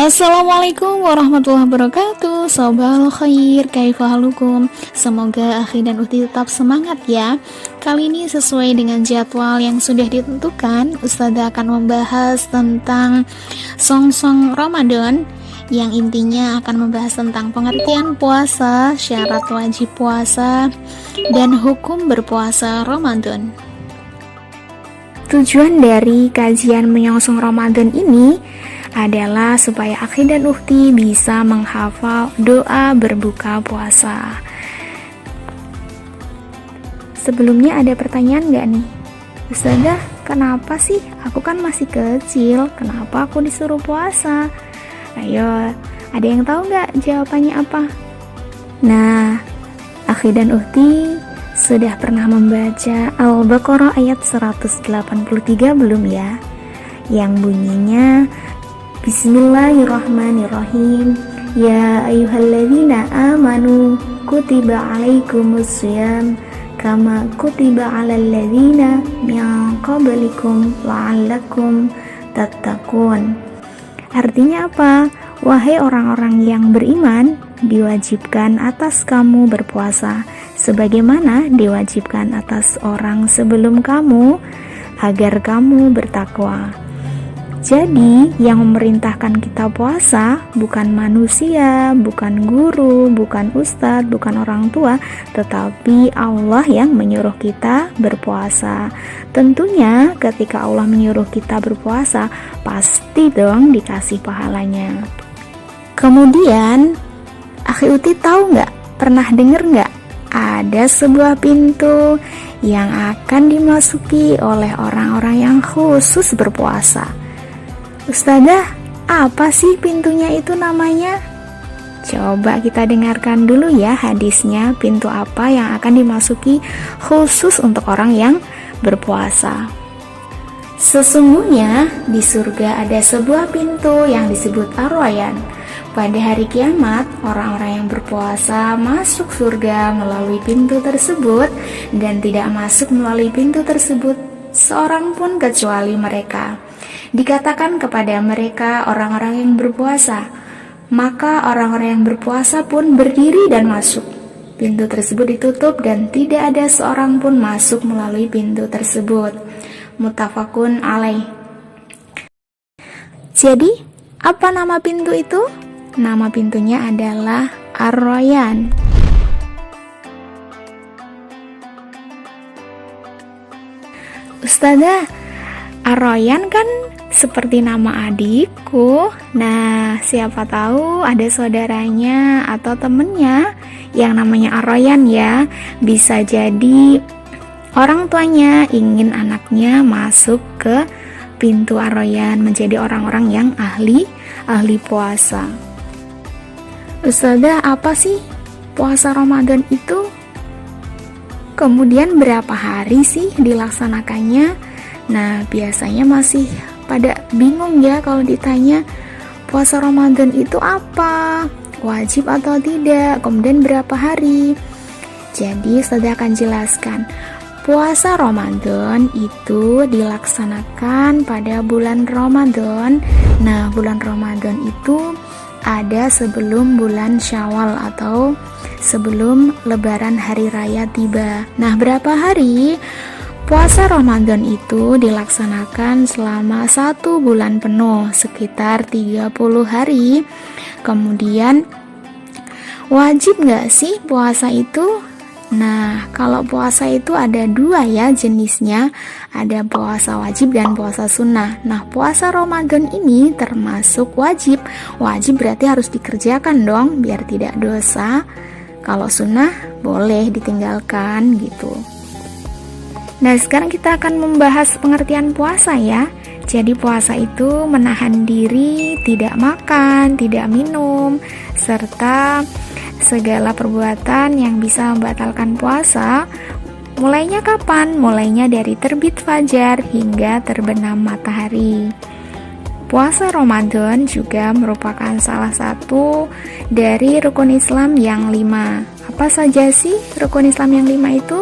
Assalamualaikum warahmatullahi wabarakatuh. Sobal khair, kaifahalukum. Semoga Akhi dan Uti tetap semangat ya. Kali ini sesuai dengan jadwal yang sudah ditentukan, Ustazah akan membahas tentang song-song Ramadan, yang intinya akan membahas tentang pengertian puasa, syarat wajib puasa, dan hukum berpuasa Ramadan. Tujuan dari kajian menyongsong Ramadan ini adalah supaya Akhi dan Ukhti bisa menghafal doa berbuka puasa. Sebelumnya ada pertanyaan nggak nih? Ustazah, kenapa sih? Aku kan masih kecil, kenapa aku disuruh puasa? Ayo, ada yang tahu nggak jawabannya apa? Nah, Akhi dan Ukhti sudah pernah membaca Al-Baqarah ayat 183 belum ya? Yang bunyinya Bismillahirrahmanirrahim. Ya ayyuhalladzina amanu kutiba alaikumussyam kama kutiba alal ladzina min qablikum la'allakum tattaqun. Artinya apa? Wahai orang-orang yang beriman, diwajibkan atas kamu berpuasa sebagaimana diwajibkan atas orang sebelum kamu, agar kamu bertakwa. Jadi, yang memerintahkan kita puasa bukan manusia, bukan guru, bukan ustadz, bukan orang tua, tetapi Allah yang menyuruh kita berpuasa. Tentunya ketika Allah menyuruh kita berpuasa, pasti dong dikasih pahalanya. Kemudian, Akhi Uti tahu nggak? Pernah denger nggak? Ada sebuah pintu yang akan dimasuki oleh orang-orang yang khusus berpuasa. Ustazah, apa sih pintunya itu namanya? Coba kita dengarkan dulu ya hadisnya, pintu apa yang akan dimasuki khusus untuk orang yang berpuasa. Sesungguhnya di surga ada sebuah pintu yang disebut Ar-Rayyan. Pada hari kiamat, orang-orang yang berpuasa masuk surga melalui pintu tersebut, dan tidak masuk melalui pintu tersebut seorang pun kecuali mereka. Dikatakan kepada mereka orang-orang yang berpuasa, maka orang-orang yang berpuasa pun berdiri dan masuk. Pintu tersebut ditutup dan tidak ada seorang pun masuk melalui pintu tersebut. Muttafaqun alaih. Jadi, apa nama pintu itu? Nama pintunya adalah Ar-Rayyan. Ustazah, Ar-Rayyan kan seperti nama adikku. Nah, siapa tahu ada saudaranya atau temennya yang namanya Ar-Rayyan ya. Bisa jadi orang tuanya ingin anaknya masuk ke pintu Ar-Rayyan, menjadi orang-orang yang ahli puasa. Ustazah, apa sih puasa Ramadan itu? Kemudian berapa hari sih dilaksanakannya? Nah, biasanya masih pada bingung ya kalau ditanya puasa Ramadan itu apa, wajib atau tidak, kemudian berapa hari. Jadi Ustazah akan jelaskan. Puasa Ramadan itu dilaksanakan pada bulan Ramadan. Nah, bulan Ramadan itu ada sebelum bulan Syawal atau sebelum Lebaran Hari Raya tiba. Nah, berapa hari? Puasa Ramadan itu dilaksanakan selama 1 bulan penuh, sekitar 30 hari. Kemudian, wajib nggak sih puasa itu? Nah, kalau puasa itu ada 2 ya jenisnya, ada puasa wajib dan puasa sunnah. Nah, puasa Ramadan ini termasuk wajib. Wajib berarti harus dikerjakan dong, biar tidak dosa. Kalau sunnah boleh ditinggalkan gitu. Nah, sekarang kita akan membahas pengertian puasa ya. Jadi puasa itu menahan diri, tidak makan, tidak minum, serta segala perbuatan yang bisa membatalkan puasa. Mulainya kapan? Mulainya dari terbit fajar hingga terbenam matahari. Puasa Ramadan juga merupakan salah satu dari rukun Islam yang 5. Apa saja sih rukun Islam yang 5 itu?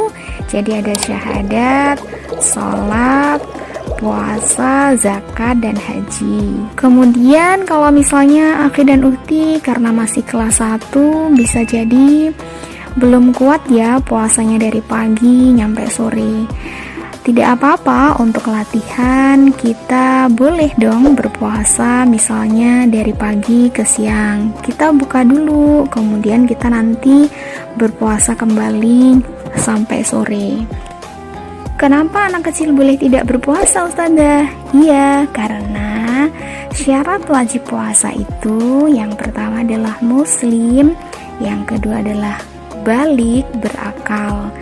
Jadi ada syahadat, sholat, puasa, zakat, dan haji. Kemudian kalau misalnya Akhi dan Uhti karena masih kelas 1, bisa jadi belum kuat ya puasanya dari pagi nyampe sore. Tidak apa-apa, untuk latihan kita boleh dong berpuasa misalnya dari pagi ke siang. Kita buka dulu, kemudian kita nanti berpuasa kembali sampai sore. Kenapa anak kecil boleh tidak berpuasa, Ustazah? Iya, karena syarat wajib puasa itu yang pertama adalah muslim, yang kedua adalah balik, berakal.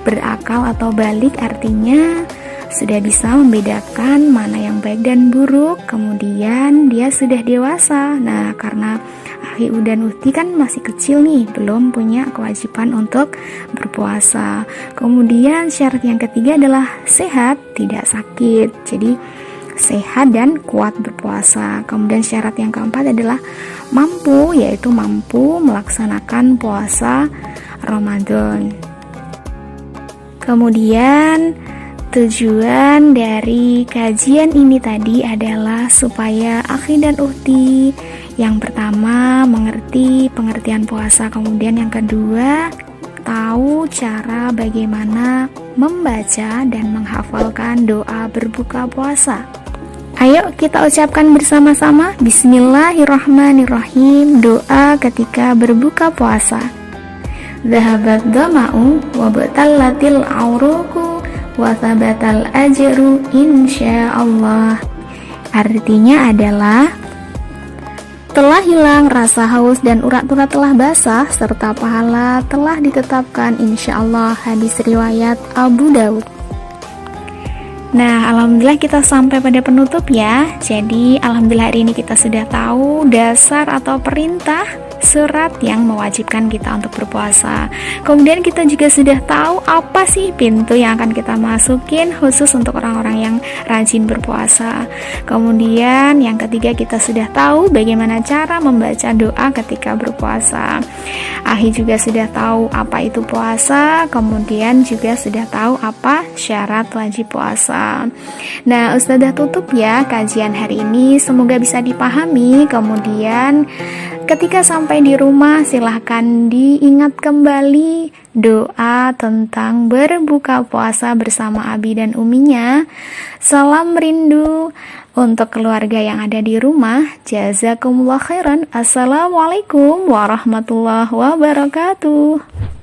Berakal atau balik artinya sudah bisa membedakan mana yang baik dan buruk, kemudian dia sudah dewasa. Nah, karena Akhi dan Uhti kan masih kecil nih, belum punya kewajiban untuk berpuasa. Kemudian syarat yang ketiga adalah sehat, tidak sakit. Jadi sehat dan kuat berpuasa. Kemudian syarat yang keempat adalah mampu, yaitu mampu melaksanakan puasa Ramadan. Kemudian tujuan dari kajian ini tadi adalah supaya Akhi dan Uhti yang pertama mengerti pengertian puasa, kemudian yang kedua tahu cara bagaimana membaca dan menghafalkan doa berbuka puasa. Ayo kita ucapkan bersama-sama Bismillahirrahmanirrahim, doa ketika berbuka puasa. Dhahabat dhama'u wa batallatil auruku wa thabatal ajru insyaallah. Artinya adalah telah hilang rasa haus dan urat-urat telah basah, serta pahala telah ditetapkan insyaallah. Hadis riwayat Abu Daud. Nah, alhamdulillah kita sampai pada penutup ya. Jadi alhamdulillah hari ini kita sudah tahu dasar atau perintah surat yang mewajibkan kita untuk berpuasa. Kemudian kita juga sudah tahu apa sih pintu yang akan kita masukin khusus untuk orang-orang yang rajin berpuasa. Kemudian yang ketiga kita sudah tahu bagaimana cara membaca doa ketika berpuasa. Akhi juga sudah tahu apa itu puasa, kemudian juga sudah tahu apa syarat wajib puasa. Nah, Ustazah tutup ya kajian hari ini, semoga bisa dipahami. Kemudian ketika sampai di rumah silahkan diingat kembali doa tentang berbuka puasa bersama Abi dan Uminya. Salam rindu untuk keluarga yang ada di rumah. Jazakumullah khairan. Assalamualaikum warahmatullahi wabarakatuh.